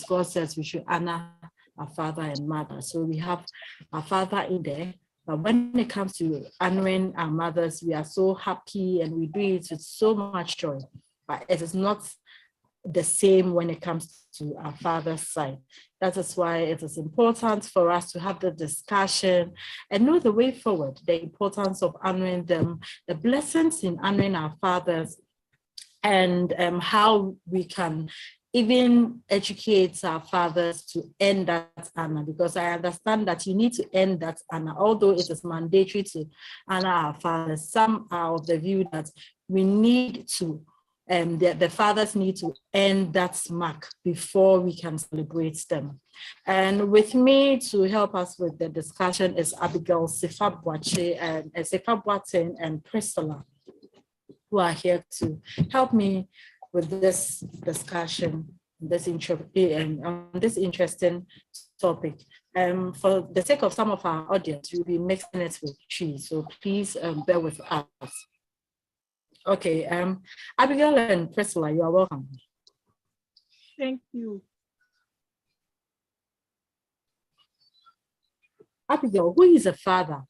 God says we should honor our father and mother. So we have our father in there. But when it comes to honoring our mothers, we are so happy and we do it with so much joy. But it is not the same when it comes to our father's side. That is why it is important for us to have the discussion and know the way forward, the importance of honoring them, the blessings in honoring our fathers, and how we can even educate our fathers to end that honor, because I understand that you need to end that honor, although it is mandatory to honor our fathers. Some are of the view that we need to, the fathers need to end that mark before we can celebrate them. And with me to help us with the discussion is Abigail Sefabwache and Sefabwaten and Priscilla, who are here to help me with this discussion, on this interesting topic. For the sake of some of our audience, we'll be mixing it with cheese, so please bear with us. Okay, Abigail and Priscilla, you are welcome. Thank you. Abigail, who is a father?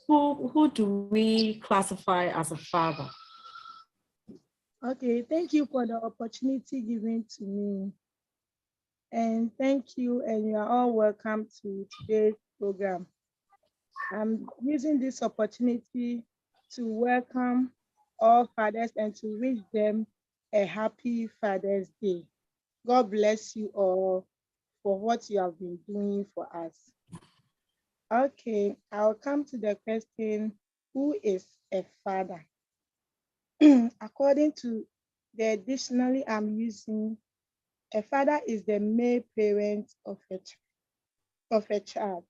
Who do we classify as a father? Okay, thank you for the opportunity given to me. And thank you, and you are all welcome to today's program. I'm using this opportunity to welcome all fathers and to wish them a happy Father's Day. God bless you all for what you have been doing for us. Okay, I'll come to the question, who is a father? According to the dictionary I'm using, a father is the male parent of a child.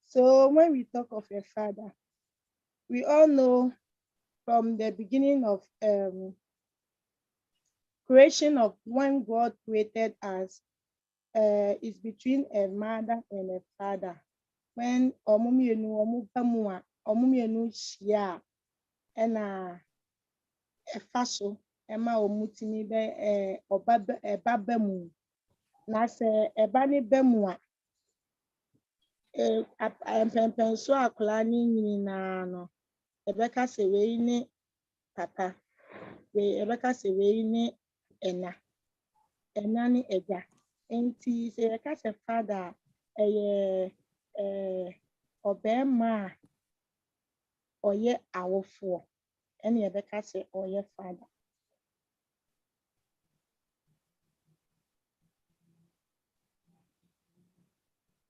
So when we talk of a father, we all know from the beginning of creation of when God created us, is between a mother and a father. When omumienu shia and a faso ema omutimi be eba bemu na se eba ni bemu a empempenso akola ni nyina no ebeka se wei ni papa we ebeka se wei ni ena ni eja enti se eka se father obema oye awofo ene ebeka se oye father.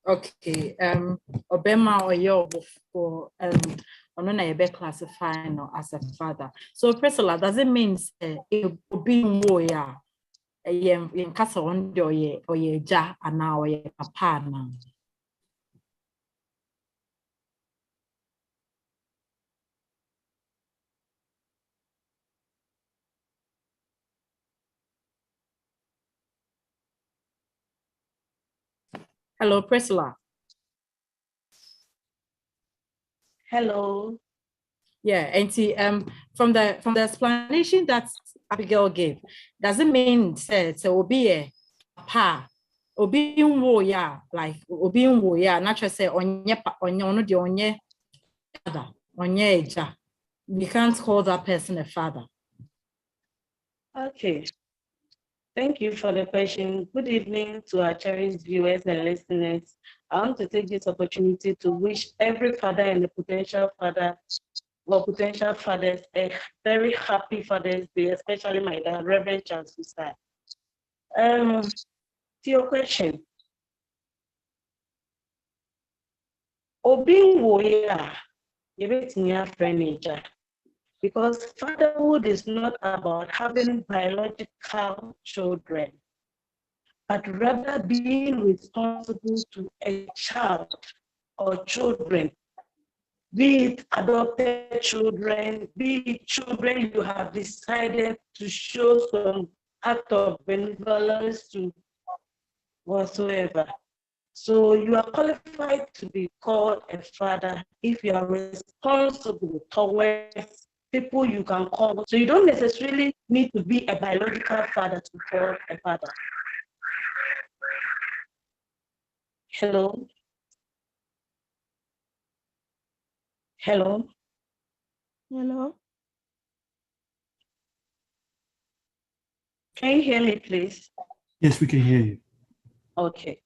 Okay, Obema oye for Onona ebe classify no as a father. So Priscilla, does it mean being warrior in casa on oye ja and now oye papa now? Hello, Priscilla. Hello. Yeah, and from the explanation that Abigail gave, does it mean say will be a pa obi nwo ya like obi nwo ya naturally say onye ono de onye father onye eja, we can't call that person a father. Okay. Thank you for the question. Good evening to our cherished viewers and listeners. I want to take this opportunity to wish every father and the potential father or potential fathers a very happy Father's Day, especially my dad, Reverend Charles Usai. To your question, Obi Woya, because fatherhood is not about having biological children, but rather being responsible to a child or children, be it adopted children, be it children you have decided to show some act of benevolence to whatsoever. So you are qualified to be called a father if you are responsible towards people you can call. So you don't necessarily need to be a biological father to call a father. Hello? Hello? Hello? Can you hear me, please? Yes, we can hear you. Okay.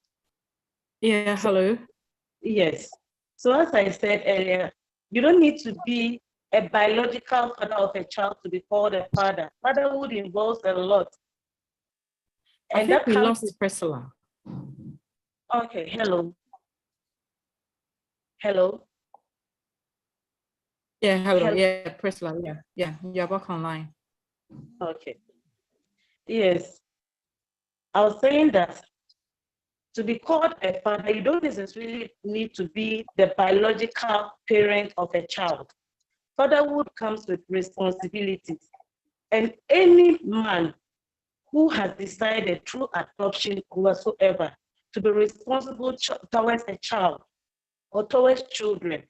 Yeah, hello. Yes. So as I said earlier, you don't need to be a biological father of a child to be called a father. Fatherhood involves a lot. I And think that we comes lost with, Priscilla. okay, hello. Hello. Yeah, hello. Hello. Yeah, Priscilla. Yeah, you're back online. Okay. Yes. I was saying that to be called a father, you don't necessarily need to be the biological parent of a child. Fatherhood comes with responsibilities. And any man who has decided through adoption or whatsoever to be responsible towards a child or towards children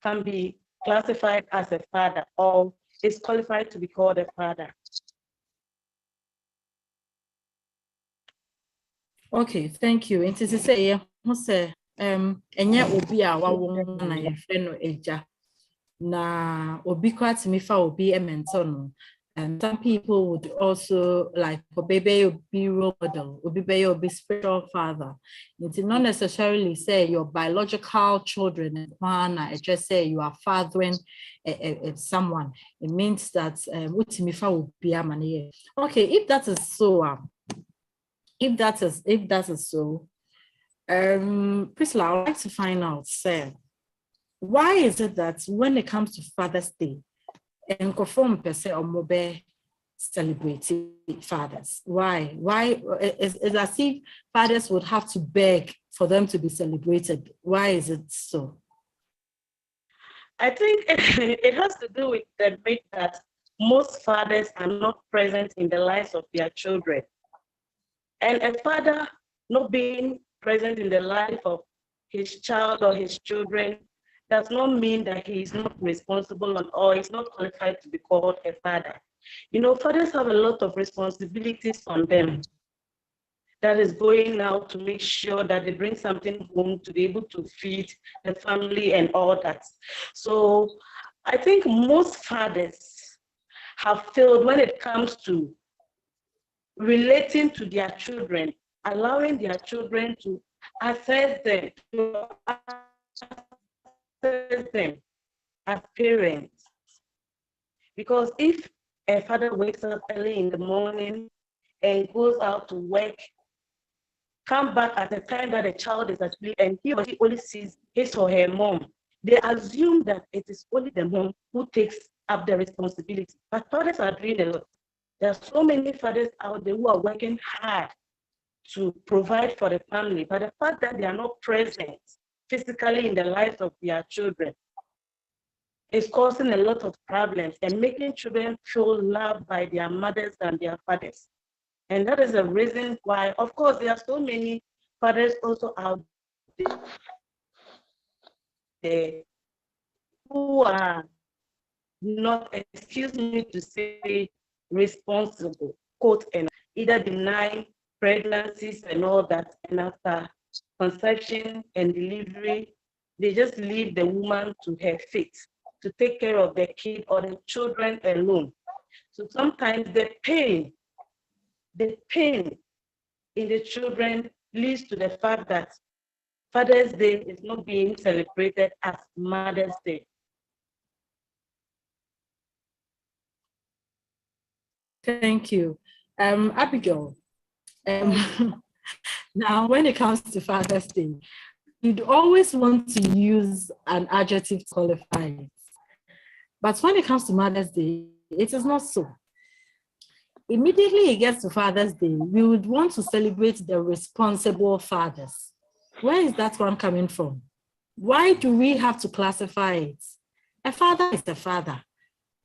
can be classified as a father or is qualified to be called a father. Okay, thank you. It is to say, enye obi a wawo na yefe no eja na obi kwat me fa obi emento no. And some people would also like obi role model, obi spiritual father. It did not necessarily say your biological children, and just say you are fathering someone. It means that okay, if that is so, if that is so, Priscilla, I would like to find out, sir, why is it that when it comes to Father's Day, and conform per se or mobe celebrating fathers? Why? Is as if fathers would have to beg for them to be celebrated? Why is it so? I think it has to do with the myth that most fathers are not present in the lives of their children. And a father not being present in the life of his child or his children does not mean that he is not responsible or is not qualified to be called a father. You know, fathers have a lot of responsibilities on them that is going out to make sure that they bring something home to be able to feed the family and all that. So I think most fathers have failed when it comes to relating to their children, allowing their children to assess them as parents. Because if a father wakes up early in the morning and goes out to work, come back at the time that the child is asleep and he or she only sees his or her mom, they assume that it is only the mom who takes up the responsibility. But fathers are doing a lot. There are so many fathers out there who are working hard to provide for the family, but the fact that they are not present physically in the lives of their children is causing a lot of problems and making children feel loved by their mothers and their fathers. And that is the reason why, of course, there are so many fathers also out there who are not, excuse me to say, responsible, quote, and either denying pregnancies and all that, and after conception and delivery, they just leave the woman to her fate to take care of the kid or the children alone. So sometimes the pain in the children leads to the fact that Father's Day is not being celebrated as Mother's Day. Thank you. Abigail, now when it comes to Father's Day, you'd always want to use an adjective to qualify it. But when it comes to Mother's Day, it is not so. Immediately it gets to Father's Day, we would want to celebrate the responsible fathers. Where is that one coming from? Why do we have to classify it? A father is a father,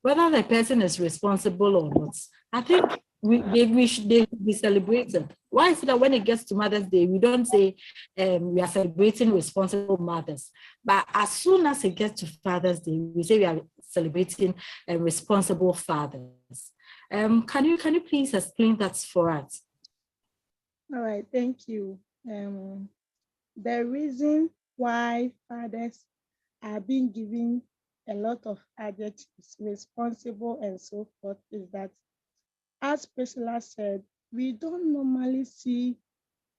whether the person is responsible or not. I think they should be celebrated. Why is it that when it gets to Mother's Day, we don't say we are celebrating responsible mothers, but as soon as it gets to Father's Day, we say we are celebrating responsible fathers. Can you please explain that for us? All right, thank you. The reason why fathers are being given a lot of adjectives, responsible and so forth, is that, as Priscilla said, we don't normally see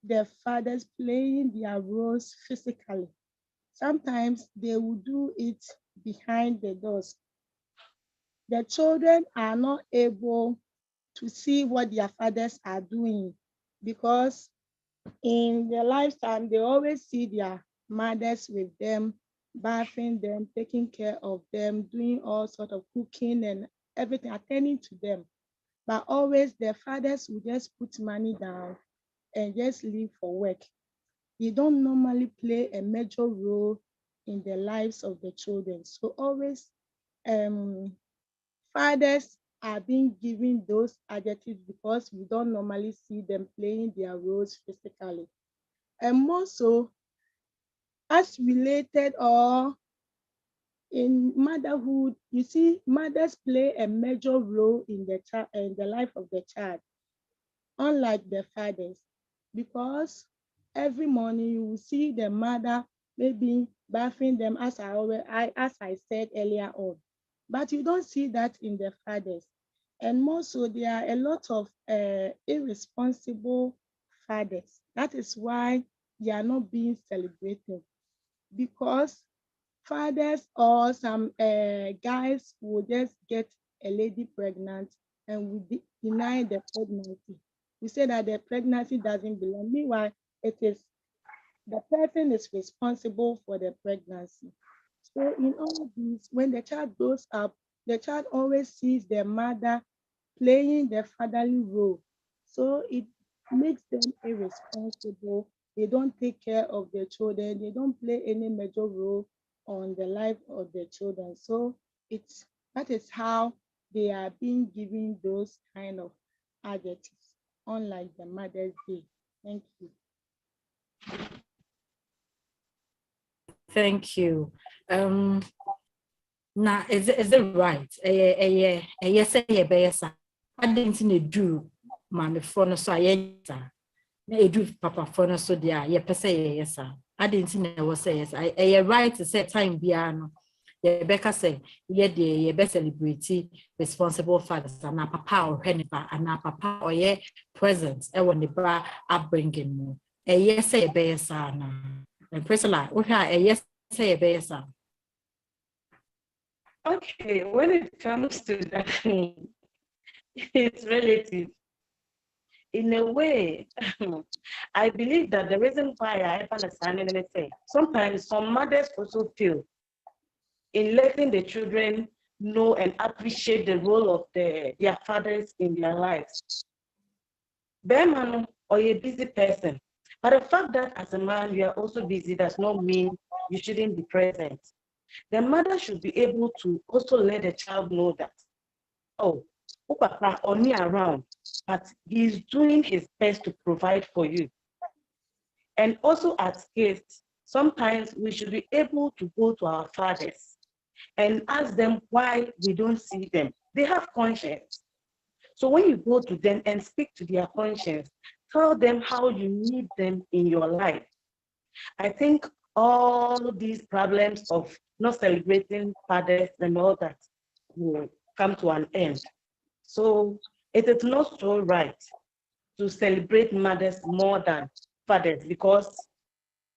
the fathers playing their roles physically. Sometimes they will do it behind the doors. The children are not able to see what their fathers are doing because in their lifetime, they always see their mothers with them, bathing them, taking care of them, doing all sorts of cooking and everything, attending to them. But always the fathers will just put money down and just leave for work. They don't normally play a major role in the lives of the children. So always fathers are being given those adjectives because we don't normally see them playing their roles physically. And more so, as related or in motherhood, you see, mothers play a major role in the life of the child, unlike the fathers, because every morning you will see the mother maybe bathing them, as I said earlier on, but you don't see that in the fathers. And more so, there are a lot of irresponsible fathers. That is why they are not being celebrated, because fathers or some guys will just get a lady pregnant and will deny the pregnancy. We say that the pregnancy doesn't belong. Meanwhile, it is the person is responsible for the pregnancy. So in all these, when the child grows up, the child always sees their mother playing the fatherly role. So it makes them irresponsible. They don't take care of their children. They don't play any major role on the life of their children. So that is how they are being given those kind of adjectives, unlike the Mother's Day. Thank you. Thank you. Now, is it right? Yes, yes. I didn't do my phone, so I do papa phone, so dear, yes, sir. I didn't know say yes. I right to say time piano. Becca say, ye best celebrity responsible fathers and a papa or Henipa and a papa or ye presents. I want the bar upbringing more. Yes, say a bear sana. And Priscilla, what a yes, say a bear sana. Okay, when it comes to that, it's relative. In a way, I believe that the reason why I understand anything, sometimes some mothers also feel in letting the children know and appreciate the role of their fathers in their lives. Beman or a busy person, but the fact that as a man you are also busy does not mean you shouldn't be present. The mother should be able to also let the child know that, oh, Papa only around, but he's doing his best to provide for you. And also as kids, sometimes we should be able to go to our fathers and ask them why we don't see them. They have conscience. So when you go to them and speak to their conscience, tell them how you need them in your life. I think all these problems of not celebrating fathers and all that will come to an end. So it is not so right to celebrate mothers more than fathers, because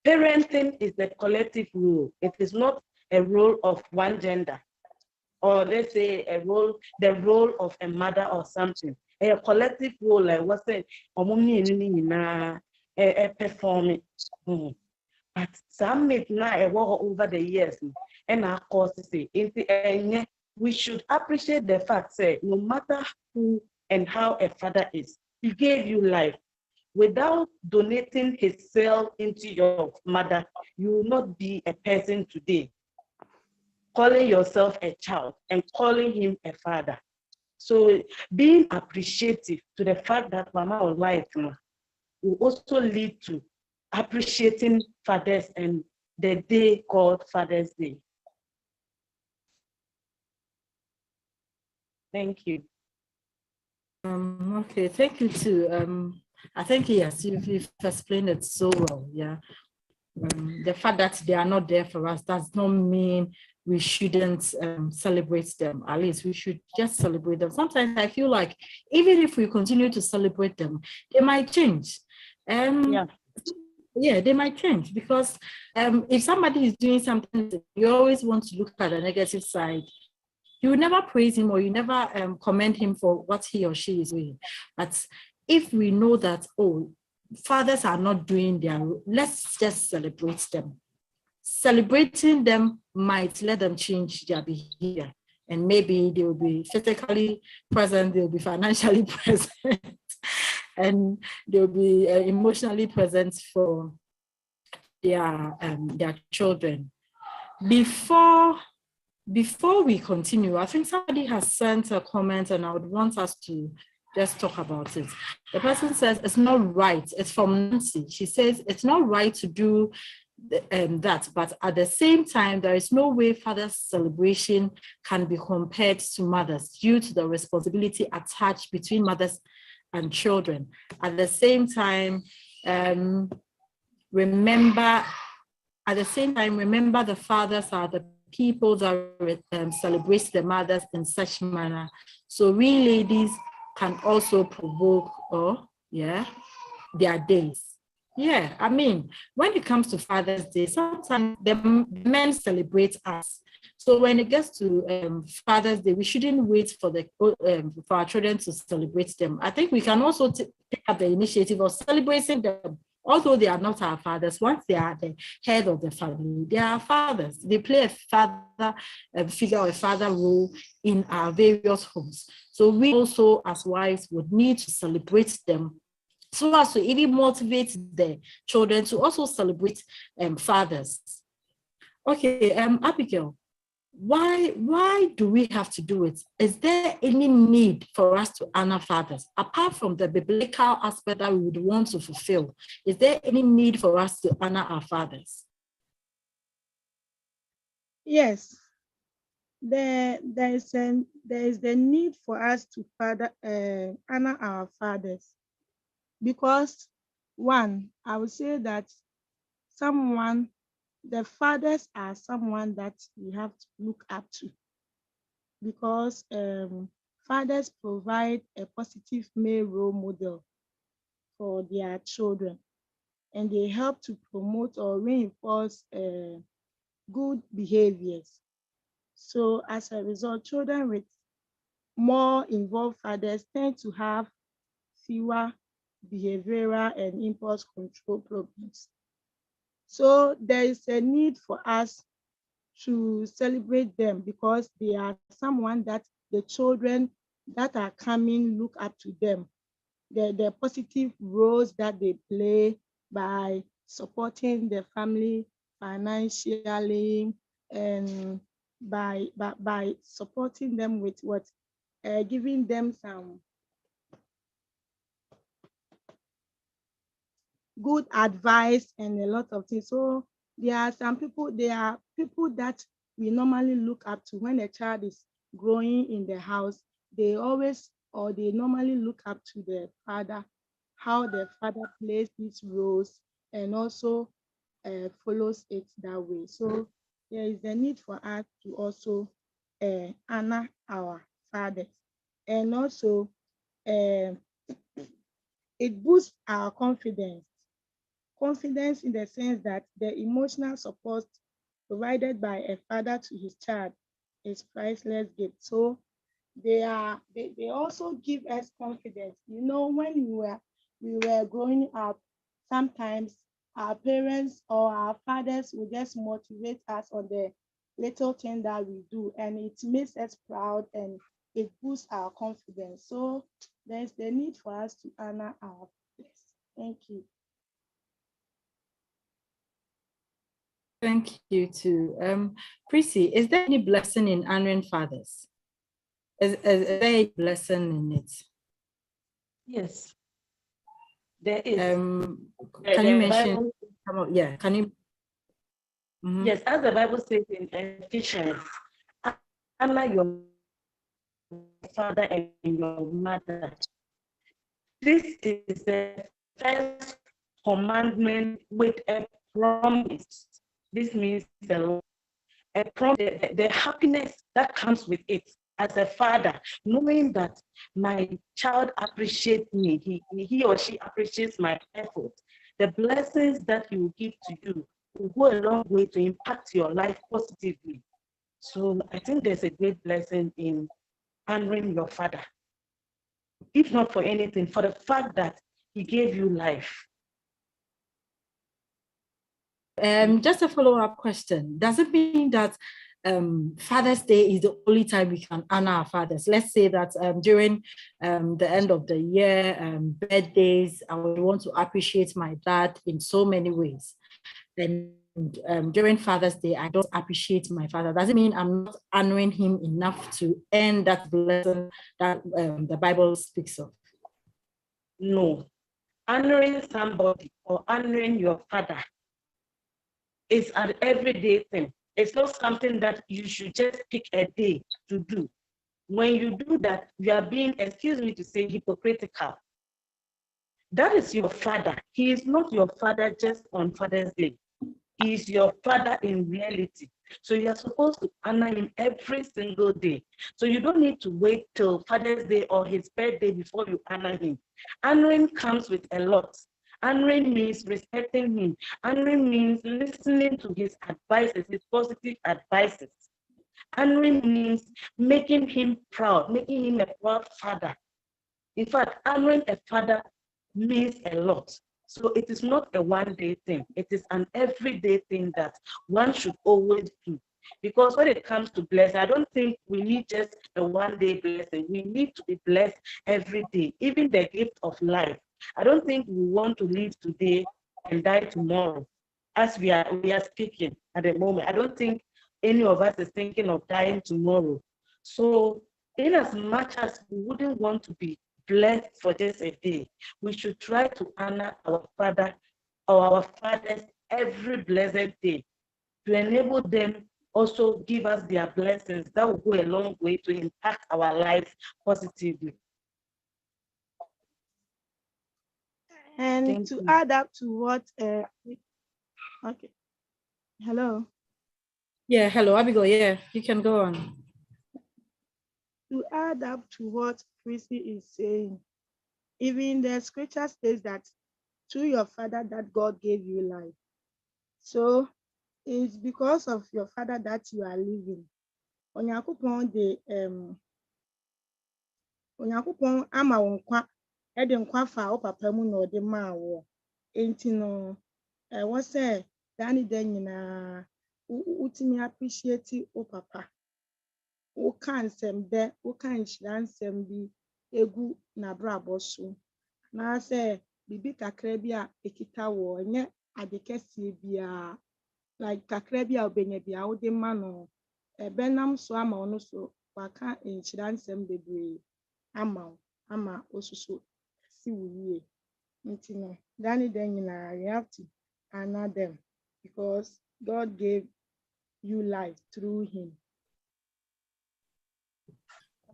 parenting is a collective role. It is not a role of one gender, or let's say the role of a mother or something. A collective role, like what's it, performing. But some make now over the years, and of course, we should appreciate the fact that no matter who and how a father is, he gave you life. Without donating his cell into your mother, you will not be a person today. Calling yourself a child and calling him a father. So being appreciative to the fact that Mama was life will also lead to appreciating fathers and the day called Father's Day. Thank you. Okay, thank you too. I think yes, you've explained it so well. Yeah, the fact that they are not there for us does not mean we shouldn't celebrate them. At least we should just celebrate them. Sometimes I feel like even if we continue to celebrate them, they might change. Yeah, they might change, because if somebody is doing something, you always want to look at the negative side. You will never praise him, or you never commend him for what he or she is doing. But if we know that, oh, fathers are not doing their, let's just celebrate them. Celebrating them might let them change their behavior, and maybe they will be physically present, they will be financially present, and they will be emotionally present for their children. Before we continue, I think somebody has sent a comment, and I would want us to just talk about it. The person says it's not right. It's from Nancy. She says it's not right to do that, but at the same time, there is no way father's celebration can be compared to mothers due to the responsibility attached between mothers and children. At the same time, remember the fathers are the people that celebrate the mothers in such manner. So we ladies can also provoke their days. Yeah, I mean, when it comes to Father's Day, sometimes the men celebrate us. So when it gets to Father's Day, we shouldn't wait for our children to celebrate them. I think we can also take up the initiative of celebrating them. Although they are not our fathers, once they are the head of the family, they are fathers. They play a father figure or a father role in our various homes. So we also, as wives, would need to celebrate them, so as to even motivate the children to also celebrate fathers. Okay, Abigail, why do we have to do it? Is there any need for us to honor fathers, apart from the biblical aspect that we would want to fulfill? Is there any need for us to honor our fathers? Yes, there is the need for us to honor our fathers, because one, I would say that the fathers are someone that we have to look up to, because fathers provide a positive male role model for their children, and they help to promote or reinforce good behaviors. So as a result, children with more involved fathers tend to have fewer behavioral and impulse control problems. So there is a need for us to celebrate them, because they are someone that the children that are coming look up to them. The positive roles that they play by supporting the family financially, and by supporting them with giving them some good advice and a lot of things. So there are people that we normally look up to when a child is growing in the house. They normally look up to the father, how the father plays these roles, and also follows it that way. So there is a need for us to also honor our fathers, and also it boosts our confidence in the sense that the emotional support provided by a father to his child is priceless gift. So they also give us confidence. You know, when we were growing up, sometimes our parents or our fathers will just motivate us on the little thing that we do, and it makes us proud and it boosts our confidence. So there's the need for us to honor our fathers. Thank you. Thank you too. Prissy, is there any blessing in honoring fathers? Is there a blessing in it? Yes, there is. Can you mention? Yeah, can you? Mm-hmm. Yes, as the Bible says in Ephesians, honor your father and your mother. This is the first commandment with a promise. This means the happiness that comes with it as a father, knowing that my child appreciates me, he or she appreciates my effort. The blessings that he will give to you will go a long way to impact your life positively. So I think there's a great blessing in honoring your father. If not for anything, for the fact that he gave you life. Just a follow-up question. Does it mean that Father's Day is the only time we can honor our fathers? Let's say that during the end of the year, birthdays, I would want to appreciate my dad in so many ways. And during Father's Day, I don't appreciate my father. Does it mean I'm not honoring him enough to earn that blessing that the Bible speaks of? No. Honoring somebody or honoring your father is an everyday thing. It's not something that you should just pick a day to do. When you do that, you are being, excuse me to say, hypocritical. That is your father. He is not your father just on Father's Day. He is your father in reality. So you are supposed to honor him every single day. So you don't need to wait till Father's Day or his birthday before you honor him. Honoring comes with a lot. Honoring means respecting him. Honoring means listening to his advices, his positive advices. Honoring means making him proud, making him a proud father. In fact, honoring a father means a lot. So it is not a one-day thing. It is an everyday thing that one should always do. Because when it comes to blessing, I don't think we need just a one-day blessing. We need to be blessed every day, even the gift of life. I don't think we want to live today and die tomorrow, as we are speaking at the moment. I don't think any of us is thinking of dying tomorrow. So in as much as we wouldn't want to be blessed for just a day, we should try to honor our father or our fathers every blessed day to enable them also give us their blessings that will go a long way to impact our lives positively. And Thank to you. add up to what, okay, hello. Yeah, hello, Abigail. Yeah, you can go on. To add up to what Chrissy is saying, even the scripture says that to your father that God gave you life. So it's because of your father that you are living. Onyankopɔn de Onyankopɔn ama wo nkwa, de nkwa fa wo papa mu na ɔde maa wo. Enti no, ɛwɔ sɛ daa ne da nyinaa wotumi appreciate wo papa. Woka nsɛmbɛ, woka nhyira nsɛm bi egu n'abrabɔ so. Na sɛ biribi kakra bi a ekita wo, ɛnyɛ ade kɛseɛ biara. Like kakra bi a wobɛnya bi a wode ma no, ɛbɛnam so ama ɔno so waka nhyira nsɛm bebree ama wo, ama osusu si wo yie. Nti no, daa ne da nyinaa you have to honor them because God gave you life through him.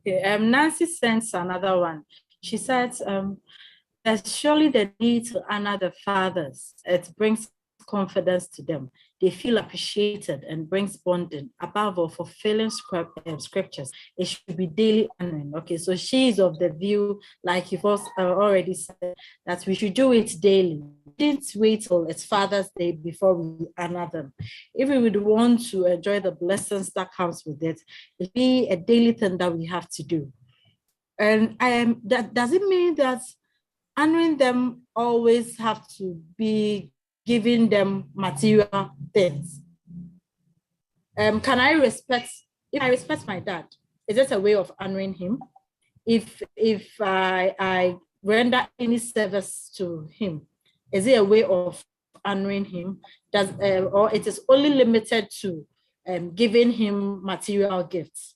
Okay, Nancy sends another one. She says, there's surely the need to honor the fathers. It brings confidence to them. They feel appreciated and brings bonding. Above all, fulfilling scriptures, it should be daily honoring. Okay, so she is of the view, like you've already said, that we should do it daily. We didn't wait till it's Father's Day before we honor them. If we would want to enjoy the blessings that comes with it, it'll be a daily thing that we have to do. And that does it mean that honoring them always have to be giving them material things? Can I respect, if I respect my dad, is it a way of honoring him? If I render any service to him, is it a way of honoring him? Or it is only limited to giving him material gifts?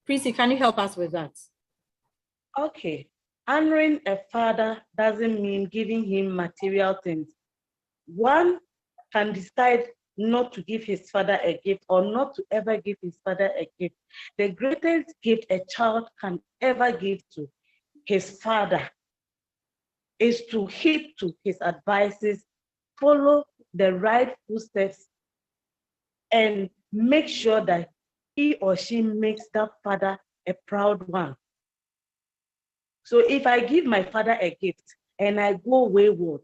Prissy, can you help us with that? Okay. Honoring a father doesn't mean giving him material things. One can decide not to give his father a gift or not to ever give his father a gift. The greatest gift a child can ever give to his father is to heed to his advices follow the right footsteps and make sure that he or she makes that father a proud one. So if I give my father a gift and I go wayward,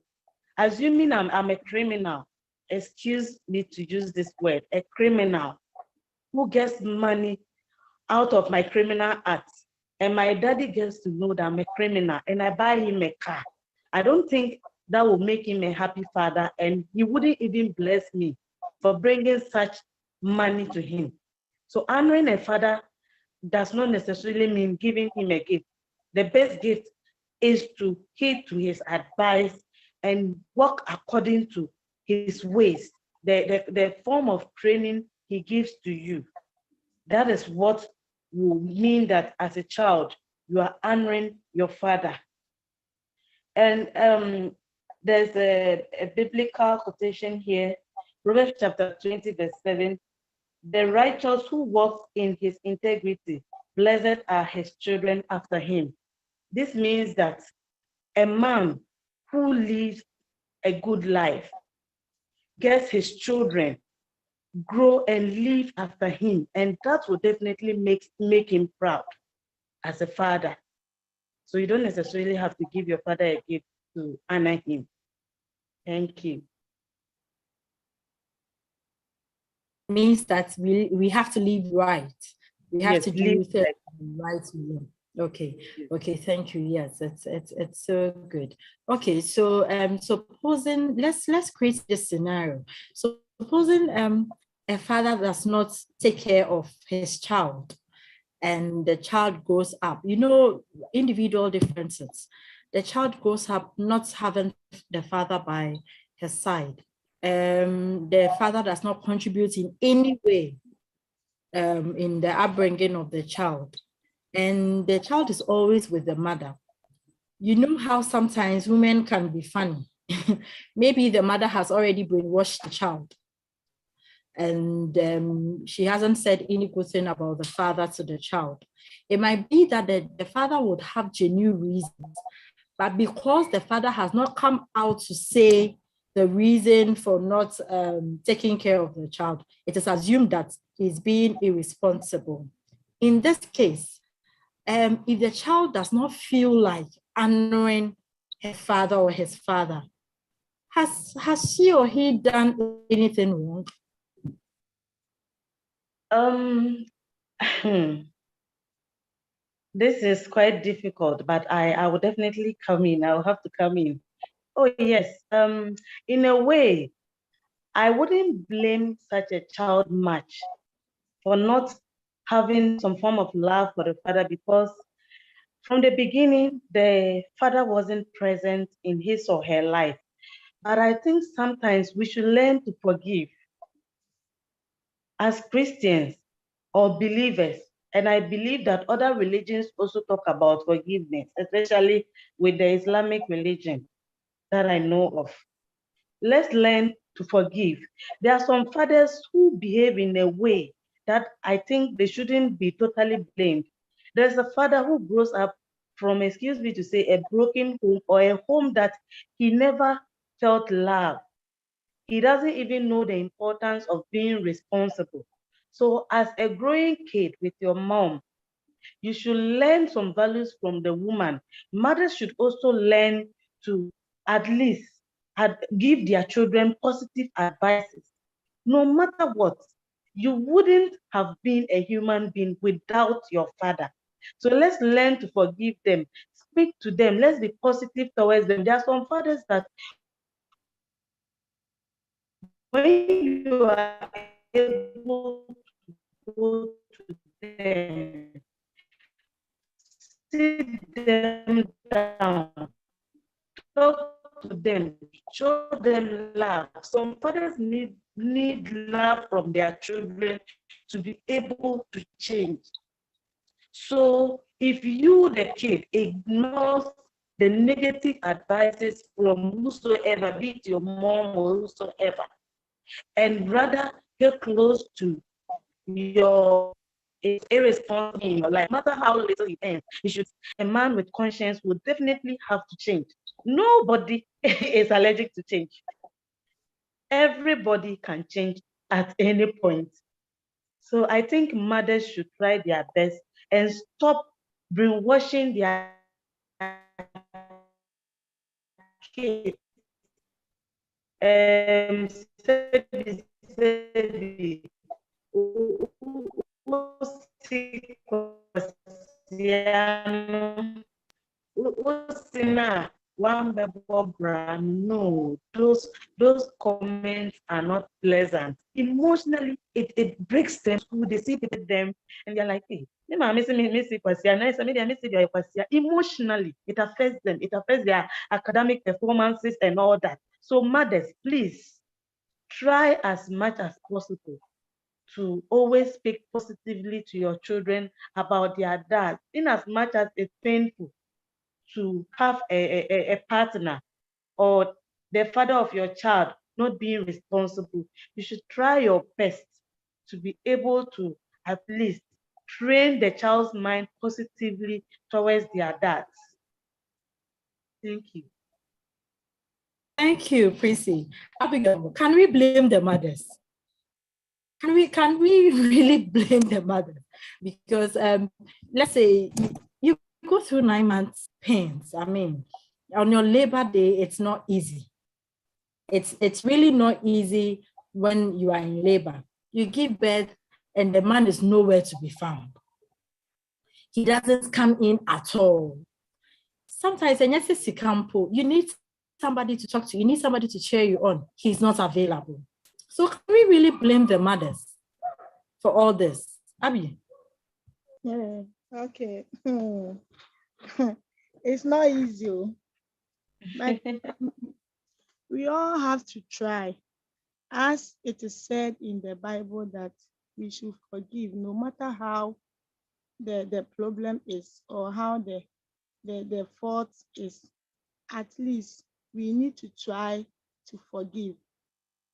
assuming I'm a criminal, excuse me to use this word, a criminal who gets money out of my criminal acts, and my daddy gets to know that I'm a criminal and I buy him a car, I don't think that will make him a happy father, and he wouldn't even bless me for bringing such money to him. So honoring a father does not necessarily mean giving him a gift. The best gift is to heed to his advice and walk according to his ways, the form of training he gives to you. That is what will mean that as a child, you are honoring your father. And there's a biblical quotation here, Proverbs chapter 20, verse 7. The righteous who walks in his integrity, blessed are his children after him. This means that a man who lives a good life gets his children grow and live after him, and that will definitely make him proud as a father. So you don't necessarily have to give your father a gift to honor him. Thank you. Means that we have to live right. We have Yes, to do live things right. the right way. Okay, Yes. okay, thank you. Yes, it's so good. Okay, so supposing let's create this scenario. So supposing a father does not take care of his child, and the child grows up, individual differences. The child grows up not having the father by his side. The father does not contribute in any way in the upbringing of the child. And the child is always with the mother. You know how sometimes women can be funny. Maybe the mother has already brainwashed the child, and she hasn't said any good thing about the father to the child. It might be that the father would have genuine reasons, but because the father has not come out to say the reason for not taking care of the child, it is assumed that he's being irresponsible. In this case, if the child does not feel like honoring her father or his father, has she or he done anything wrong? This is quite difficult, but I will definitely come in. I will have to come in. Oh yes, in a way, I wouldn't blame such a child much for not having some form of love for the father, because from the beginning, the father wasn't present in his or her life. But I think sometimes we should learn to forgive as Christians or believers. And I believe that other religions also talk about forgiveness, especially with the Islamic religion that I know of. Let's learn to forgive. There are some fathers who behave in a way that I think they shouldn't be totally blamed. There's a father who grows up from, excuse me to say, a broken home, or a home that he never felt love. He doesn't even know the importance of being responsible. So as a growing kid with your mom, you should learn some values from the woman. Mothers should also learn to at least give their children positive advices. No matter what, you wouldn't have been a human being without your father. So let's learn to forgive them, speak to them, let's be positive towards them. There are some fathers that when you are able to go to them, sit them down, talk to them, show them love. Some fathers need love from their children to be able to change. So if you, the kid, ignores the negative advices from whosoever, be it your mom or whosoever, and rather get close to your irresponsible in your life, no matter how little it ends, you should. A man with conscience would definitely have to change. Nobody is allergic to change. everybody can change at any point. So I think mothers should try their best and stop brainwashing their kids. No, those comments are not pleasant. Emotionally, it breaks them. They see them and they're like, hey, emotionally, it affects them. It affects their academic performances and all that. So mothers, please try as much as possible to always speak positively to your children about their dad, in as much as it's painful to have a partner or the father of your child not being responsible. You should try your best to be able to at least train the child's mind positively towards their dads. Thank you. Thank you, Prissy. Abigail, can we blame the mothers? Can we really blame the mother? Because let's say you go through 9 months pains. I mean, on your labor day, it's not easy. It's really not easy when you are in labor. You give birth and the man is nowhere to be found. He doesn't come in at all. Sometimes you need somebody to talk to, you need somebody to cheer you on. He's not available. So can we really blame the mothers for all this? Abby? Yeah, okay. It's not easy, but we all have to try. As it is said in the Bible that we should forgive no matter how the problem is or how the fault is. At least we need to try to forgive.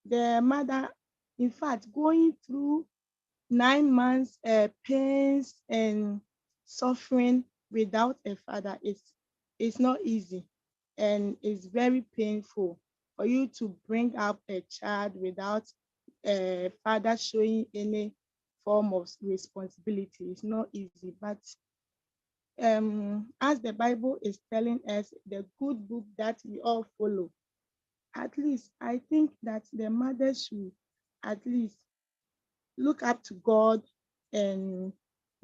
The mother, in fact, going through 9 months pains and suffering without a father is not easy, and it's very painful for you to bring up a child without a father showing any form of responsibility. It's not easy, but as the Bible is telling us, the good book that we all follow, at least I think that the mother should at least look up to God and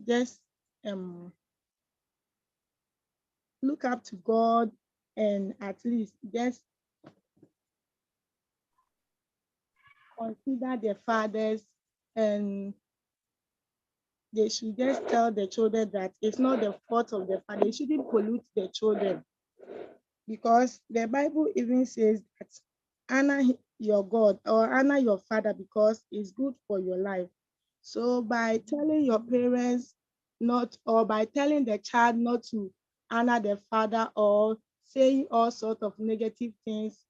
just look up to God and at least just consider their fathers, and they should just tell the children that it's not the fault of the father. They shouldn't pollute the children, because the Bible even says that honor your God or honor your father because it's good for your life. So by telling your parents not, or by telling the child not to honor the father or saying all sorts of negative things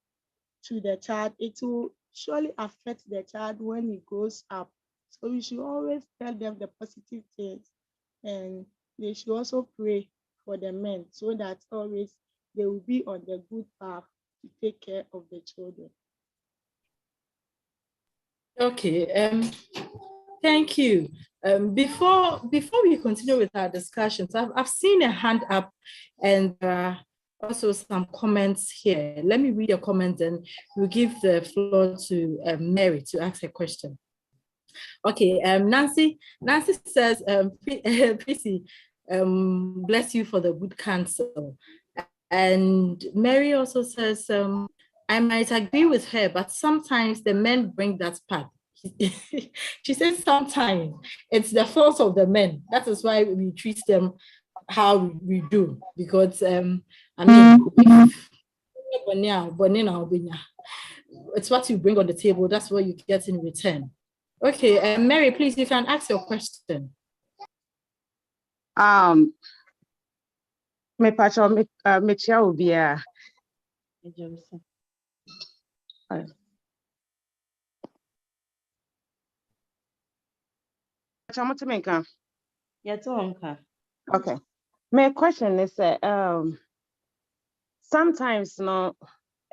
to the child, it will surely affect the child when he grows up. So we should always tell them the positive things, and they should also pray for the men so that always they will be on the good path to take care of the children. Okay, thank you. Before we continue with our discussions, I've seen a hand up and also some comments here. Let me read your comments and we'll give the floor to Mary to ask a question. Okay, Nancy says, Prissy, bless you for the good counsel. And Mary also says, I might agree with her, but sometimes the men bring that part. She says sometimes it's the fault of the men. That is why we treat them how we do. Because I mean, it's what you bring on the table. That's what you get in return. Okay, Mary, please, you can ask your question. Me pacho me chia ubia. Okay. My question is sometimes no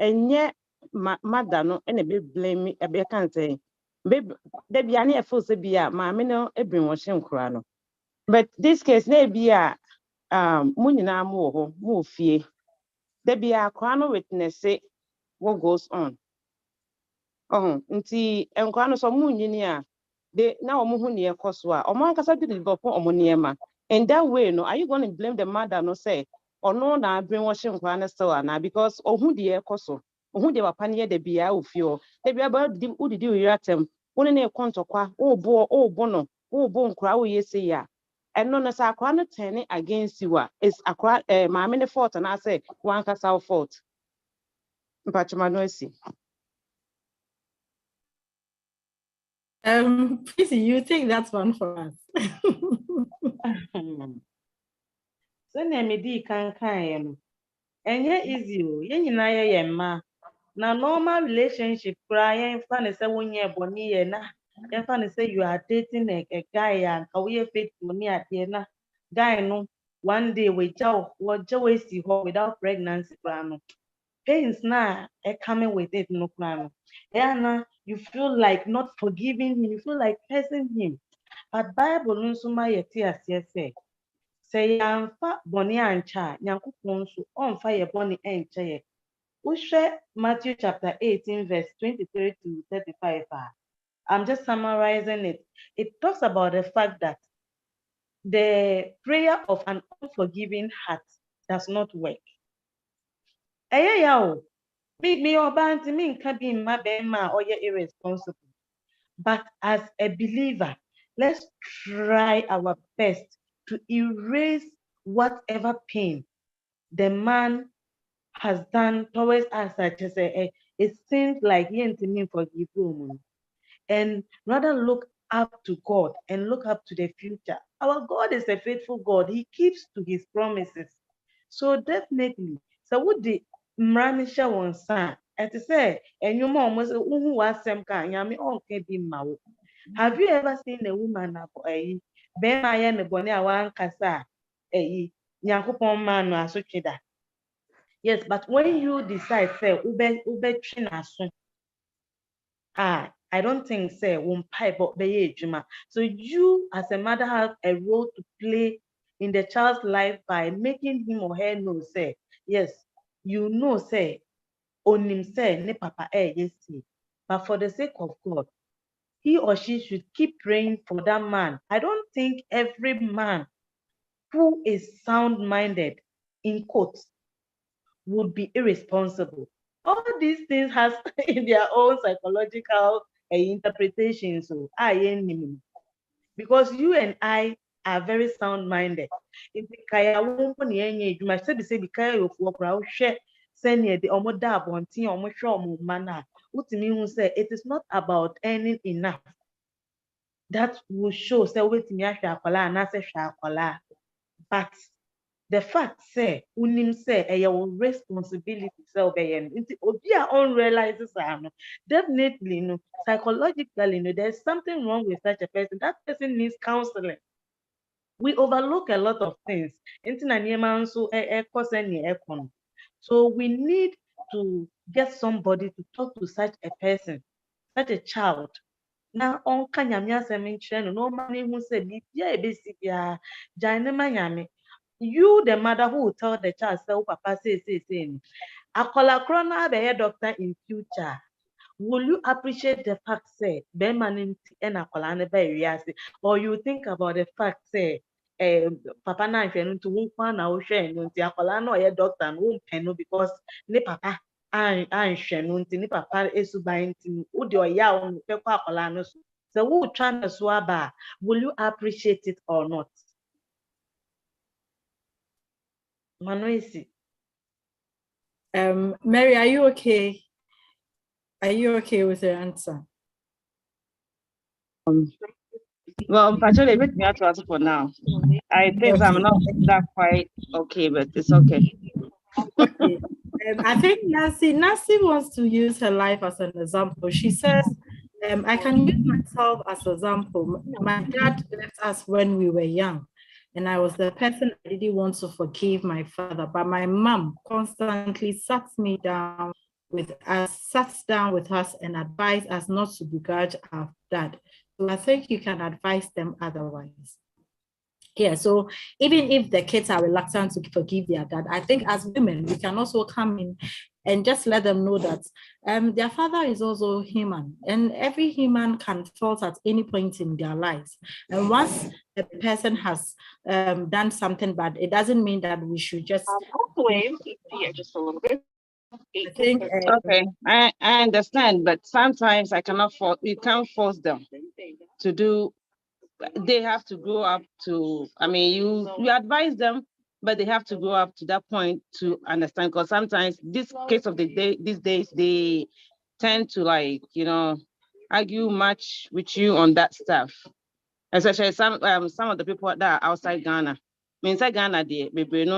enye mother no and be blame me, I can't say. Baby, there be any full be mammy no, a bring washing crano. But this case, there be a munina more fear. There be a crano witness say what goes on. Oh, nti nkwa no so munyini a de na omo hu ne ekoso a omo ankasa de develop omo niema. In that way no, are you going to blame the mother no say or no na brainwashing nkwa no still na because ohu de ekoso ohu de papa ne de bia ofio de bia ba di udidi uratem woni na ekontokwa bo no bo nkwa wo yesi ya eno no sa akwa no turn against you is akwa maame ne fault na say wan kasa fault mpachuma no esi. Please, you take that one for us. Sɛnea medi kan kaeɛ no, ɛnyɛ easy o, yɛn nyinaa yɛyɛ mma. Na normal relationship koraa yɛmfa ne sɛ wonyɛ bɔne yɛ na yɛmfa ne sɛ you are dating a guy a nka woyɛ faithful ne adeɛ na guy no one day wɔgya wo asi hɔ without pregnancy koraa no. Pains na coming with it no plan. Yeah, you feel like not forgiving him, you feel like cursing him. But Bible no so ma yeti asie say yamfa boni ancha nyankopon so onfa ye boni enche ye. Ushe Matthew chapter 18 verse 23 to 35. I'm just summarizing it. It talks about the fact that the prayer of an unforgiving heart does not work. Me obanti me nka bi mma bema or irresponsible. But as a believer, let's try our best to erase whatever pain the man has done towards us, such as it seems like he ain't mean forgive him. And rather look up to God and look up to the future. Our God is a faithful God. He keeps to his promises. So definitely, so would the mranisha one son and to say, and your mom was who was some kind, yami okay be maw. Have you ever seen a woman Ben I am a bonnet one cassa, Yankupon man no asochida. Yes, but when you decide, say, ube chinasun, I don't think say won't pipe up be juma. So you as a mother have a role to play in the child's life by making him or her know say yes, you know say on him say ne papa yes. But for the sake of God, he or she should keep praying for that man. I don't think every man who is sound-minded in quotes would be irresponsible. All these things has in their own psychological interpretations. So because you and I are very sound-minded. If the kaya won't you must say the kaya of work share send the omoda bonti omo mana. Say it is not about earning enough. That will show say wait me and I say but the fact say unim say your responsibility say obey obia unrealizes definitely no psychologically no there's something wrong with such a person. That person needs counseling. We overlook a lot of things. So we need to get somebody to talk to such a person, such a child. Now on kanyamia semincheno no money who said you the mother who will tell the child say papa say akola krona be a doctor in future. Will you appreciate the fact say be man and akola ne be or you think about the fact say papa na hwenu to won kwa na wo hwe no nti akola na oye doctor no pen because ne papa an hwenu nti ne papa esuban nti wo de oya wo pe kwa akola no so so wo try na so aba will you appreciate it or not? Manoisi. Mary, are you okay? Are you okay with your answer? Well, actually, let me ask for now. I think okay. I'm not that quite okay, but it's okay. Okay. I think Nancy wants to use her life as an example. She says, I can use myself as an example. My dad left us when we were young, and I was the person I didn't want to forgive my father, but my mom constantly sat me down with us, sat down with us and advised us not to begrudge our dad. So I think you can advise them otherwise. Yeah, so even if the kids are reluctant to forgive their dad, I think as women, we can also come in and just let them know that their father is also human, and every human can fault at any point in their lives. And once a person has done something bad, it doesn't mean that we should just Wave here just a little bit. I think Okay, I understand, but sometimes I cannot force. You can't force them to do. They have to grow up to. I mean, you advise them, but they have to grow up to that point to understand. Because sometimes this case of the day these days, they tend to argue much with you on that stuff. Especially some of the people that are outside Ghana. I mean, inside Ghana, maybe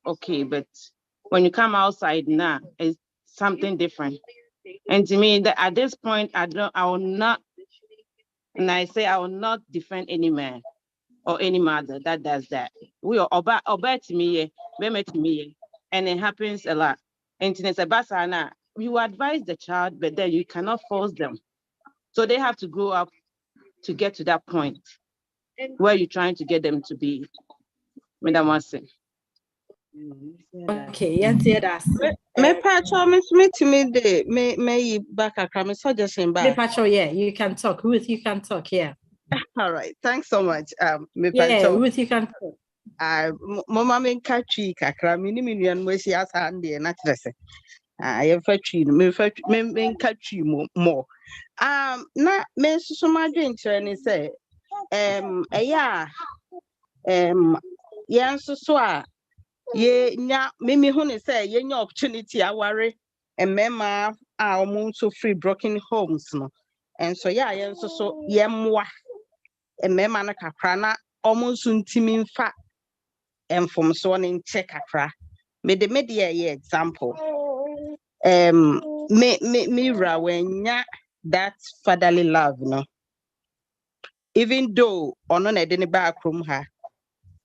okay, but when you come outside now, it's something different. And to me, at this point, I will not, and I say I will not defend any man or any mother that does that. We are obey to me, and it happens a lot. And it's a basana. You advise the child, but then you cannot force them. So they have to grow up to get to that point where you're trying to get them to be. Madam Watson. okay, yes, that's Me patcho me to me de me back a me suggestion back. Pacho, yeah, you can talk. Ruth, you can talk, yeah. All right, thanks so much. Me Yeah, patcho. Ruth, you can talk. Mama me catchy kakra me ni me nuan we si asa ande na trese. Ye fa twi me fa me catchy more. Na me so ma dwen kire ni say eya yan so a ye nya me hu ni say ye nya opportunity aware emema a omo so free broken homes no. And so yeah yan so ye mwa emema na kakra na omo so ntimi mfa enfom so ne nche kakra. Me de ye example. Me ra when nya that fatherly love, no. Even though ono na de ne ba akrom ha,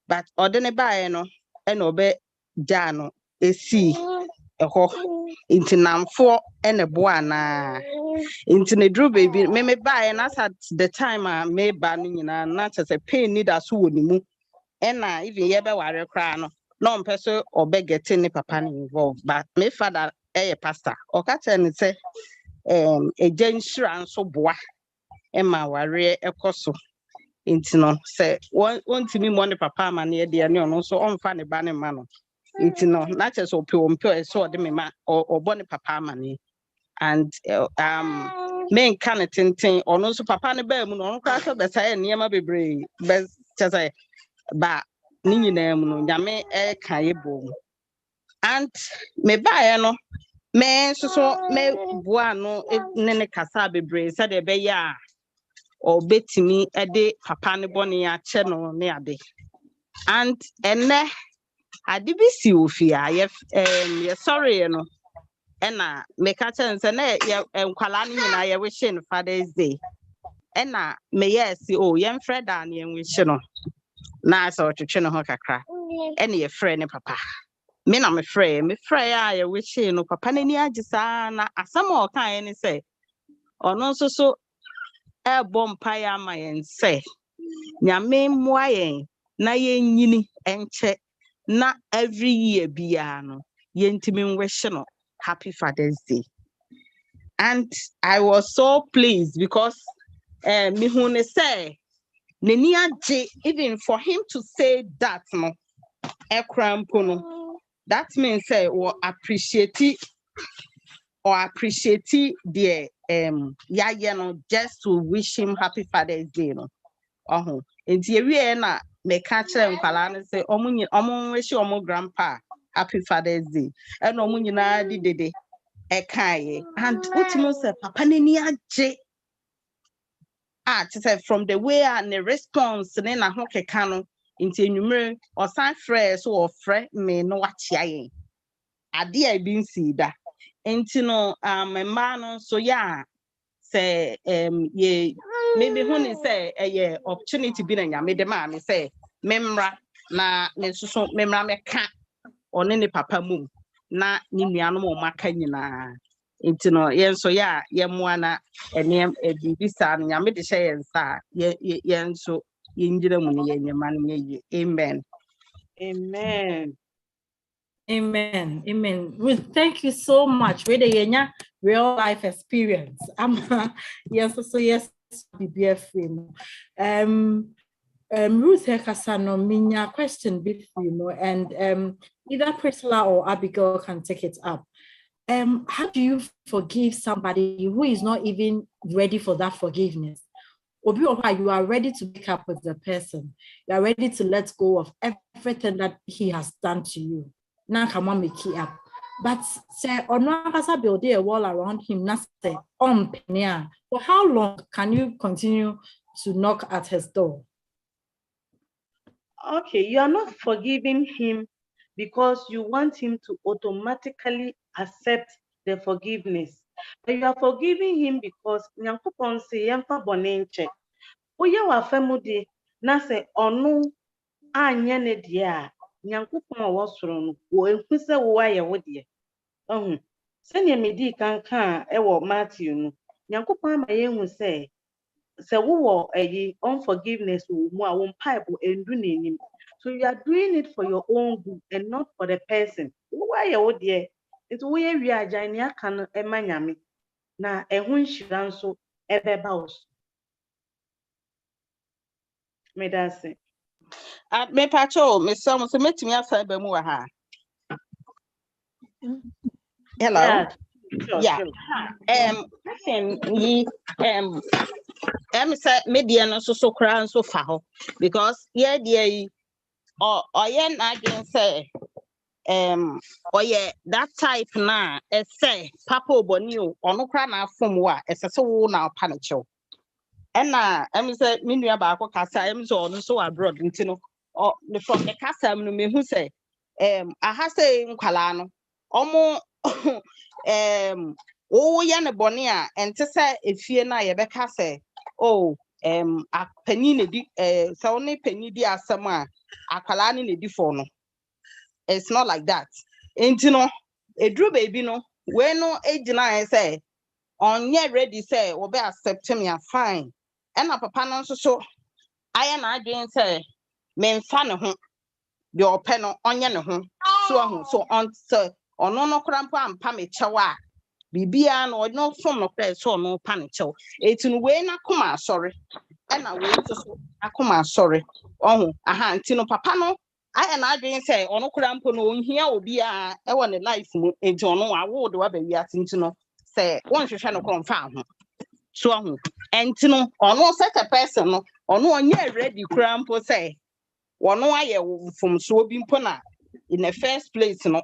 but ode ne ba no e no be jano esi eho intinamfo ene boa na intine dru baby me ba na at the time me ba no nyina na chese pain need aso woni mu ena even ye be ware kra no no mpeso obe getting ne papa involved, but me father pastor okache ne say eja insurance so boa ema ware ekoso intino say wontimi mo ne papa ma ne de ne ono so onfa ne ba ne ma no intino na che so pe so de me ma obo ne papa ma ne. And men kan tintin ono so papa ne ba mu no ono kwa so be say niema bebre be che say ba ni nyina mu no nyame kan yebo. And me ba no me so me boa no ne kasa bebre say de be ya or betimi ede papa ne boni ya che no ne ade. And ene ade bi si ofia ye sorry no ena me ka chen se na ye nkwala ne nyina ye wishin Father's Day ena me yes o ye mfred an ye wish no na so twetwe no ho kakra ena ye frɛ ne papa me na me frɛ a ye wish no papa ne ni agisa na asam o kan ye ne se ono so bom paya ma yen se nyame mmoa yen na yen nyini enche na every year bia no yentimi wish no happy Father's Day. And I was so pleased because me hu ne say neni age even for him to say that no ekrampo no that means say or appreciate the ya no just to wish him happy Father's Day no enti ewie na me ka kire nkwala no say omo wish omo grandpa happy Father's Day and omo nyina di dede ekaye and ultimo say papa neni age to say from the way and the response ne na ho keka no nti enwumere osan frɛ so or frɛ me no wachia yen ade a bi nsi da enti no mma no so ya say ye maybe hu ni say ye opportunity bi na nyame de ma me say memra na me so memra me ka one ne papa mum na ni nuanom o maka nyina nti no yen so ya yemmoa na enem ebibisa no nyame de hye yen sa yen so yengyina mu ne yenyema no ye amen. Amen. Amen. Amen. Ruth, thank you so much. Real life experience. Yes, so yes, BBF. Ruth Hekasano, minya question before, and either Priscilla or Abigail can take it up. How do you forgive somebody who is not even ready for that forgiveness? Or you are ready to pick up with the person. You are ready to let go of everything that he has done to you. Now come on, make it up. But say, or no, as I build a wall around him, not say, for how long can you continue to knock at his door? Okay, you are not forgiving him because you want him to automatically accept the forgiveness. But you are forgiving him because Nyankopon say yemfa bone nche. Oye wa famude na se onu anye ne de a Nyankopon wo soro no wo ehu se wo aye wo de. Se ne medi kanka e wo Matthew no Nyankopon ama yehu se wo unforgiveness wo mu a wo pipe endu n'enim. So you are doing it for your own good and not for the person. Why you there? It's where we are joining a can emanyami. Na ehun shira nso ebeba us. Me that say. Me pacho me some so metimi asa ba mu ha. Hello. Yeah. Sure, Yeah. sure. Listen, say media no so kra nso fa ho because yeah there or yen again say oye that type na say papa oboni o ono kra na afom wa ese se wo na panicho ena say me nua ba akọ kasa say ono so abroad ntino from the kasa no me hu say aha say nkwala no omo ya ne boni a ente say efie na ye beka say apani ne di say oni pani di asem a akwala ne di for no. It's not like that. And you know, a drew baby no, we no age na say on ye ready say will be accept me fine. And a papa no so I am again say men fan home your pen on ye no so on so on no crampo and pame chawa. Bibia no from no place so no panicho. It's in way na kuma sorry. And I wait to akuma sorry. Aha, tino papa no. I and I didn't say on crampo no here will be a one life a journal. I would have we are to know say one should no confirm. So and to know or no such a person or no one yet ready crampo say one no from so being pona in the first place no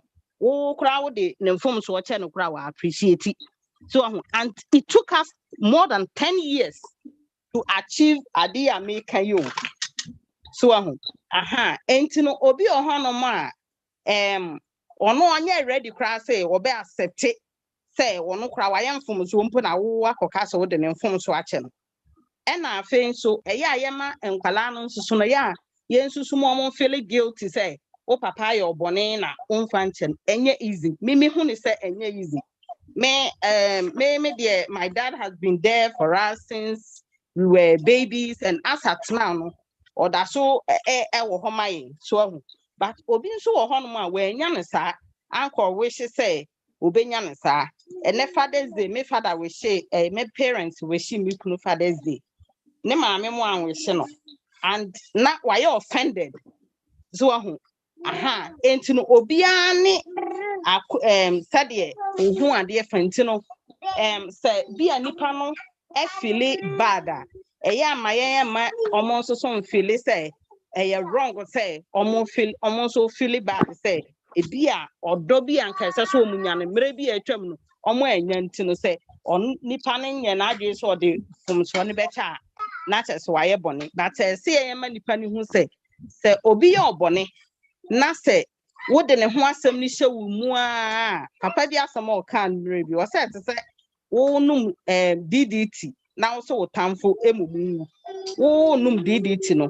crowd the forms so channel crowd appreciate it. So and it took us more than 10 years to achieve a dear make you. So entino obi ohano ma ono anya ready cry say obe accept it say ono kra wa yemfom so mpo na wo akoka so de ne mfom so ache no e na afen so eya yema enkwala no nsusu no ya yensusu mo feel guilty say o papa ya obone na umfa nche enye easy me hu ni say enye easy me there my dad has been there for us since we were babies and as at now no or that so wo homaye so but obi nso wo hono ma we nya ne sa anko wish say obenya ne sa ene Father's Day me father wish me parents wish me kunu Father's Day ne maame mo an wish no and na why offended so enti no obi ani sade ohu ade fanti no say bia nipa no e feel bad eya amaye ma omo so so feel say wrong say omo so feel bad say ebia odo bi anka se so omunya ne mere bi atwam no omo anya nti no say on nipa ne nya na adwe so de fom so ne becha na che so waye bone but say ma nipa ne hu say obi ye obone na say wo de ne ho asem ni hye wo mu a papa bi asem o kan mere bi o say te say wo num DDT na wo so wo tamfo emumu wo num DDT no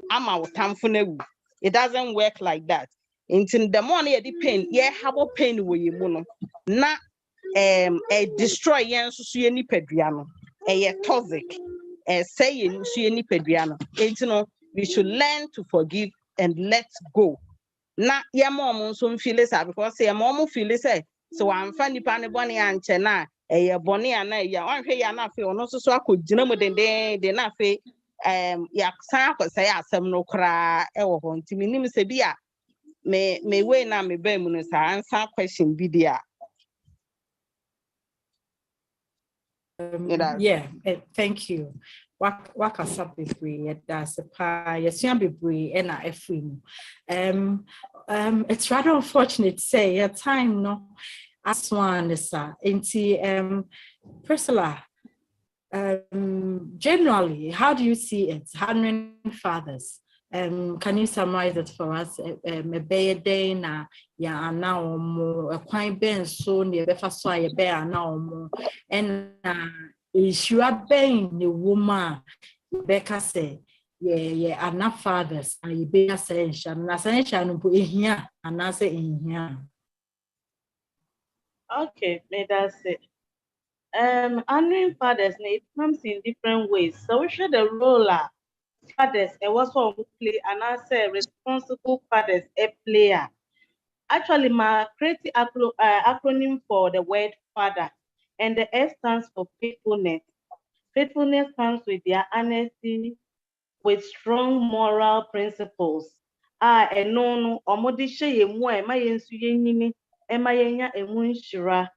ama wo tamfo na wu. It doesn't work like that. Into the morning the pain, yeah, how pain we you mono. Na destroy yen so ye nipadua no. Toxic. Saying so ye nipadua no. Enti no, we should learn to forgive and let go. Na ye mom so feel it because say mom feel it so I'm funny pan boni anche na boni ana ya wan hwe ya na fe ono so akogina mu de na fe ya san akosai asem no kra wo ho ntimi nim se bia me we na me ba mu no sa answer question bi dia. Yeah, thank you. Wakasa bebree that's a pa yesua bebree na efri mu. It's rather unfortunate to say your time no as one is Priscilla, generally how do you see it honoring fathers? Can you summarize it for us? A day na ya now more a quite ben so near the first why a bear now and is you are being the woman Becca say yeah are not fathers and you be essential and essential put in here and I say in here. Okay, that's it. Honoring fathers, it comes in different ways. So we share the role fathers and what's what we play, and I say responsible fathers a player. Actually, my creative acronym for the word father, and the F stands for faithfulness. Faithfulness comes with their honesty, with strong moral principles. And no, omodisha ye mo e ma yensu yenyini e ma yenya emu nshira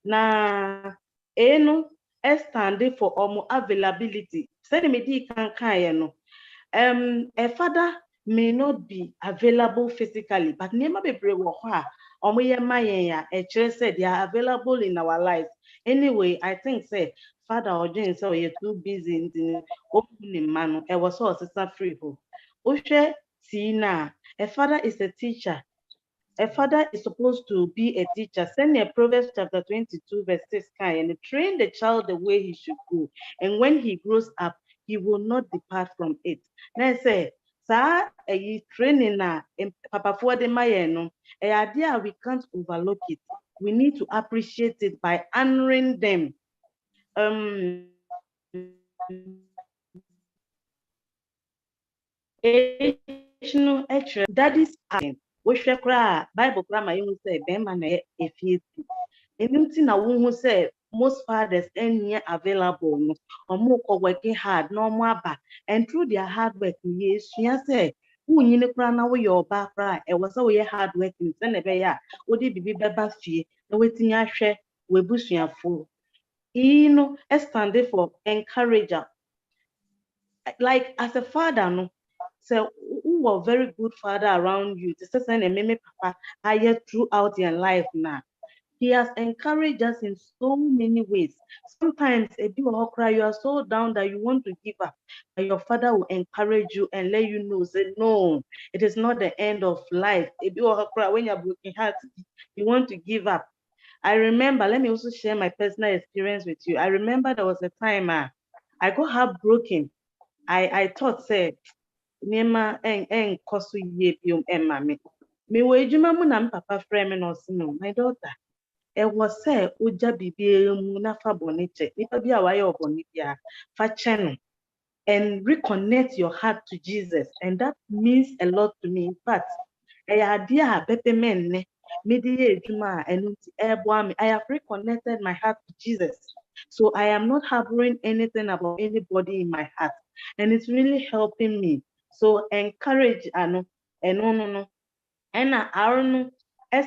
na eno stand for omo availability. Say me di kan no. A father may not be available physically, but nema bebre wo ho a omo ye ma yen ya said they are available in our lives. Anyway, I think say father or Jane so you're too busy in opening man e was so sister free ho. Ohwe Tina, a father is a teacher. A father is supposed to be a teacher. Send a Proverbs chapter 22, verse 6 and train the child the way he should go. And when he grows up, he will not depart from it. Now I say, sir, a training na papa for the mayeno, a idea we can't overlook it. We need to appreciate it by honoring them. That is wohwɛ kra Bible kra ma yɛhu sɛ bɛrima na efietu ɛnim ti na wohu sɛ most fathers ɛnyɛ available no ɔmo kɔ working hard na ɔmo aba and through their hard work yɛ esua sɛ wonyini kra na woyɛ ɔbaa kra ɛwɔ sɛ woyɛ hard work sɛ na ɛbɛyɛ a wode bibi bɛba fie na wetumi ahwɛ w'ebusuafo no stand for encourager. Like as a father no so who were very good father around you to say and papa higher throughout your life now. He has encouraged us in so many ways. Sometimes you are so down that you want to give up, but your father will encourage you and let you know, say, no, it is not the end of life. When you're broken heart, you want to give up. I remember, let me also share my personal experience with you. I remember there was a time I got heartbroken. I thought, say, Nema en kosu ye biom emma me wo edwuma mu na papa frɛ me no no my daughter e was say oja bibie mu na fa boni che nipa bi a waye oboni bia fa che no and reconnect your heart to Jesus, and that means a lot to me. In fact, I have reconnected my heart to Jesus. So I am not harboring anything about anybody in my heart, and it's really helping me. So encourage and no. And I don't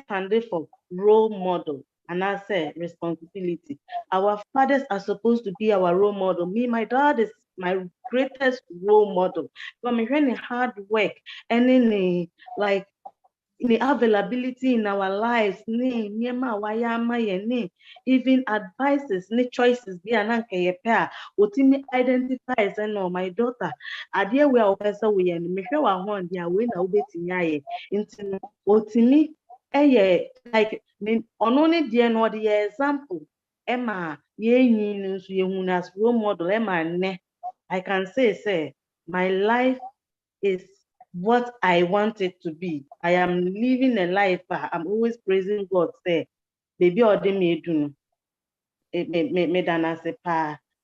stand for role model, and I say responsibility. Our fathers are supposed to be our role model. Me, my dad is my greatest role model. From when hard work and in like the availability in our lives, even advices, choices, be an pair, what me identifies and no, my daughter, idea where our person we and me show our one, their way now betting into what me, like only dear no the example, Emma, ye as role model, Emma, I can say, my life is what I want it to be. I am living a life. I'm always praising God. Say, baby, or they may do.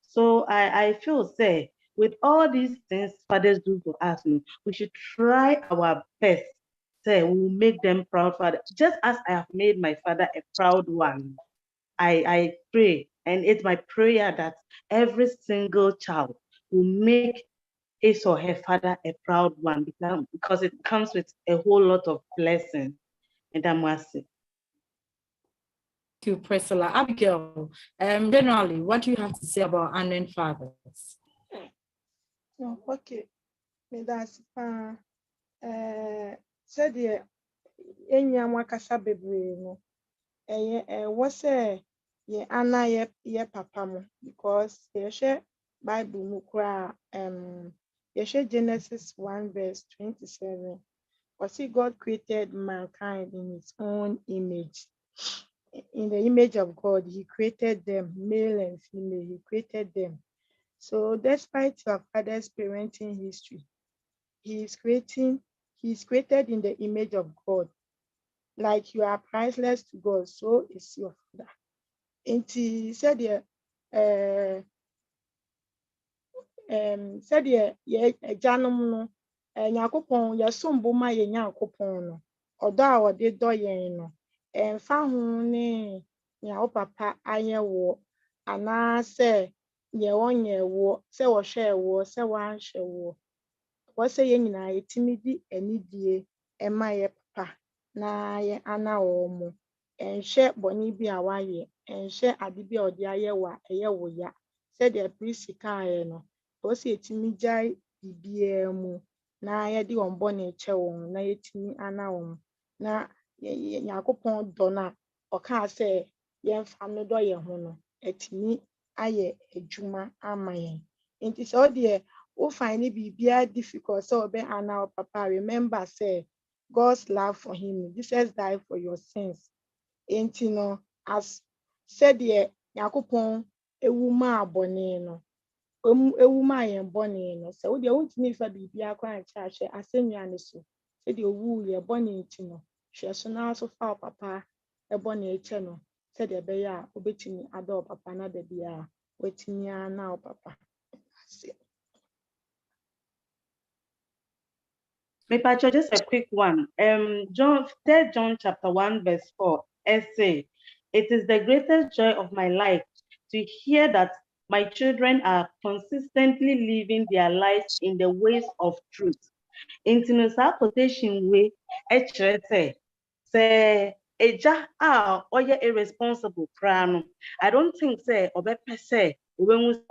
So I feel say with all these things fathers do for us, we should try our best. Say we'll make them proud, Father. Just as I have made my father a proud one, I pray, and it's my prayer that every single child will make his or her father a proud one, because it comes with a whole lot of blessing. And I'm asking. Thank you, Priscilla. Abigail, generally, what do you have to say about honoring fathers? Oh, okay. That's said the Enyama Kasa Bebre no. Was ye Anna ye papa mo, because ye share Bible mukra ye share Genesis 1:27. For see, God created mankind in his own image. In the image of God, he created them, male and female, he created them. So despite your father's parenting history, he's created in the image of God. Like you are priceless to God, so is your father. And he said, Janum no, Yakupon, Yasumbuma, Yakupon, no, or thou did doyen, and found ne, Yao papa, I war, and I say, ye on ye war, say or share war, say one share war. What say ye, I timidity and idea, and my papa, na ye ana or mo, and share bonny be a wire, and share adibi or the ayawa, a yaw ya, said the priest no. Osi etimi jai bibia mu na ye di on bone che won na yetimi ana won na yakopon do na oka se ye mfa no do ye ho no etimi aye adwuma ama yen nti so de o find bibia difficult so be ana papa remember say God's love for him. Jesus died for your sins. Nti no as said the yakopon ewu ma abone no ewu ma yen bone no se wo de wontimi fa bibia kwa ncha hye asennua ne so se de owu ye bone nti no hwe so na so fa papa e bone eche no se de be ya obetimi ada papa na da bia wetimi ana papa. Maybe just a quick one. 3 John chapter 1:4 say, "It is the greatest joy of my life to hear that my children are consistently living their lives in the ways of truth." In our quotation way, say, eja oye irresponsible crano. I don't think say obepe say when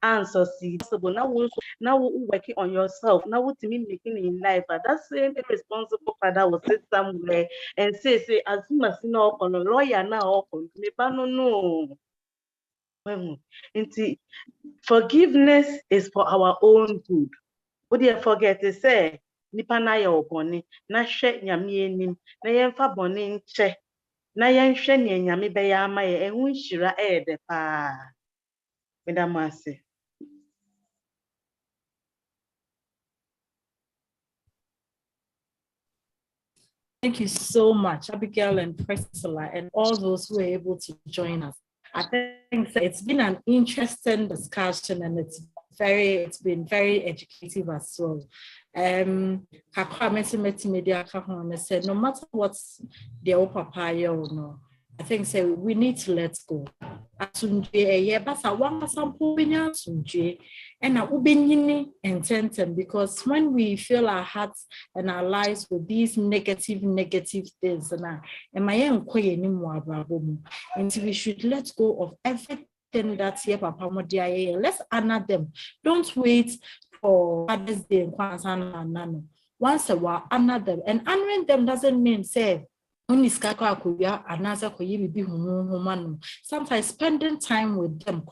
answer see possible now working on yourself now what you mean making in life, but that same irresponsible father will sit somewhere and say as soon as you know on a lawyer now no. Forgiveness is for our own good. What do you forget to say? Nipa na ya oboni na hwe nyame anim na yemfa boni nche na yenhwe ne nyame be ya ama ye enhu nhira de pa. Madam Ase. Thank you so much, Abigail and Priscilla, and all those who were able to join us. I think it's been an interesting discussion, and it's been very educative as well. Said, no matter what the old papaya or no, I think say we need to let go. And because when we fill our hearts and our lives with these negative things, and we should let go of everything that's here, Papa. Let's honor them. Don't wait for Father's Day. Once a while, honor them. And honoring them doesn't mean say, sometimes spending time with them,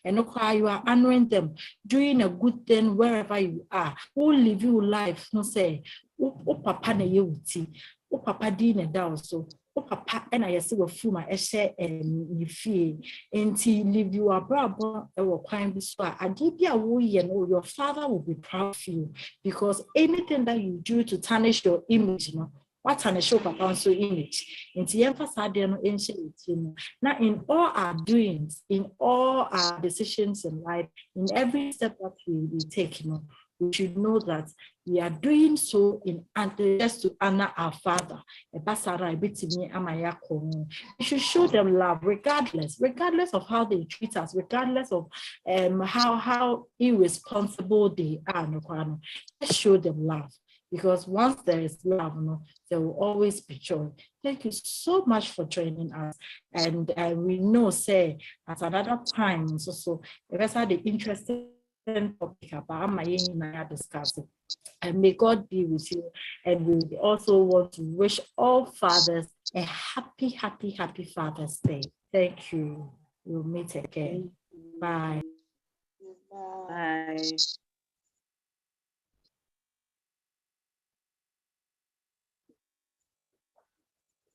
and you are honoring them, doing a good thing wherever you are, who live your life, no say, papa na ye uti, papa di ne da also, papa and I see a fuma essay and you feel until leave you a brabo or crime this far. I give you a way and your father will be proud of you because anything that you do to tarnish your image, you know, what tarnish your papa's image, into emphasize no ancient, you know. Now in all our doings, in all our decisions in life, in every step that we take, you know, we should know that we are doing so in just to honor our father. We should show them love regardless of how they treat us, regardless of how irresponsible they are. Let's show them love. Because once there is love, there will always be joy. Thank you so much for joining us. And we know, say, at another time, so the rest of the interesting topic about discussing. And may God be with you. And we also want to wish all fathers a happy Father's Day. Thank you. We'll meet again. Bye. Bye.